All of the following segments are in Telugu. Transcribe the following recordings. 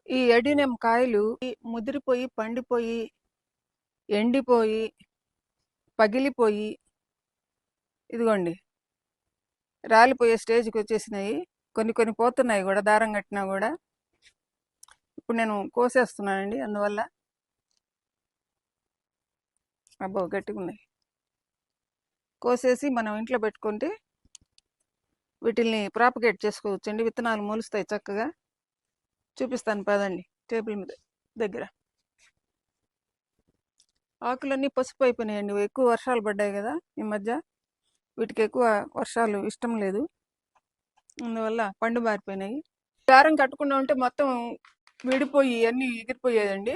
ఈ ఎడినియం కాయలు ముదిరిపోయి, పండిపోయి, ఎండిపోయి, పగిలిపోయి, ఇదిగోండి రాలిపోయే స్టేజ్కి వచ్చేసినాయి. కొన్ని కొన్ని పోతున్నాయి కూడా, దారం కట్టినా కూడా. ఇప్పుడు నేను కోసేస్తున్నానండి. అందువల్ల అబ్బో గట్టిగా ఉన్నాయి. కోసేసి మనం ఇంట్లో పెట్టుకుంటే వీటిల్ని ప్రాపగేట్ చేసుకోవచ్చండి. విత్తనాలు మొలుస్తాయి చక్కగా. చూపిస్తాను పదండి, టేబుల్ మీద దగ్గర. ఆకులన్నీ పసుపు అయిపోయినాయండి. ఎక్కువ వర్షాలు పడ్డాయి కదా ఈ మధ్య. వీటికి ఎక్కువ వర్షాలు ఇష్టం లేదు, అందువల్ల పండు మారిపోయినాయి. దారం కట్టకుండా ఉంటే మొత్తం విడిపోయి అన్నీ ఎగిరిపోయాయండి.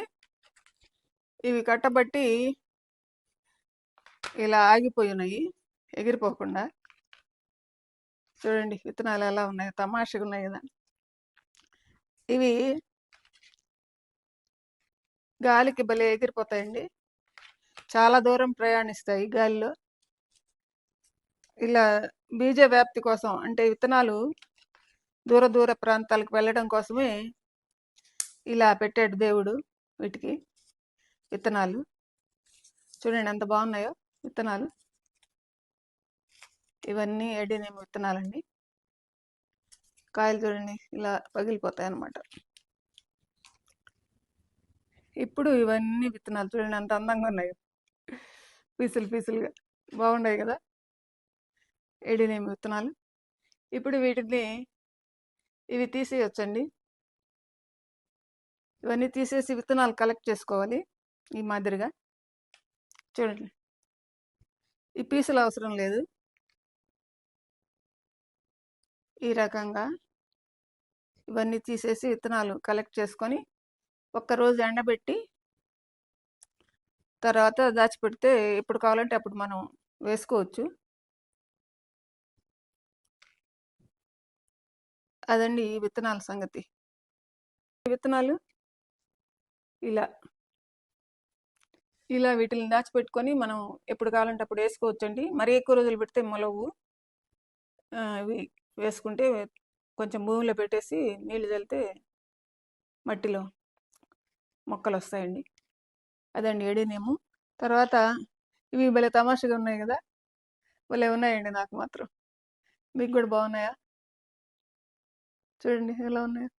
ఇవి కట్టబట్టి ఇలా ఆగిపోయి ఉన్నాయి, ఎగిరిపోకుండా. చూడండి విత్తనాలు ఎలా ఉన్నాయి, తమాషగా ఉన్నాయి కదా. ఇవి గాలికి భలే ఎగిరిపోతాయండి, చాలా దూరం ప్రయాణిస్తాయి గాలిలో. ఇలా బీజ వ్యాప్తి కోసం, అంటే విత్తనాలు దూర దూర ప్రాంతాలకు వెళ్ళడం కోసమే ఇలా పెట్టాడు దేవుడు వీటికి విత్తనాలు. చూడండి ఎంత బాగున్నాయో విత్తనాలు. ఇవన్నీ ఎడినియం విత్తనాలండి. కాయలు చూడండి ఇలా పగిలిపోతాయి అన్నమాట. ఇప్పుడు ఇవన్నీ విత్తనాలు చూడండి ఎంత అందంగా ఉన్నాయో, పీసులు పీసులుగా బాగున్నాయి కదా ఎడినియం విత్తనాలు. ఇప్పుడు వీటిని ఇవి తీసేయొచ్చండి. ఇవన్నీ తీసేసి విత్తనాలు కలెక్ట్ చేసుకోవాలి ఈ మాదిరిగా. చూడండి ఈ పీసులు అవసరం లేదు. ఈ రకంగా ఇవన్నీ తీసేసి విత్తనాలు కలెక్ట్ చేసుకొని ఒక్కరోజు ఎండబెట్టి తర్వాత దాచిపెడితే ఎప్పుడు కావాలంటే అప్పుడు మనం వేసుకోవచ్చు. అదండి ఈ విత్తనాల సంగతి. విత్తనాలు ఇలా ఇలా వీటిని దాచిపెట్టుకొని మనం ఎప్పుడు కావాలంటే అప్పుడు వేసుకోవచ్చండి. మరీ ఎక్కువ రోజులు పెడితే మొలవు. ఇవి వేసుకుంటే కొంచెం భూమిలో పెట్టేసి నీళ్లు చల్లితే మట్టిలో మొక్కలు వస్తాయండి. అదండి ఎడినియము. తర్వాత ఇవి భలే తమాషగా ఉన్నాయి కదా, భలే ఉన్నాయండి నాకు మాత్రం. మీకు కూడా బాగున్నాయా? చూడండి ఎలా ఉన్నాయో.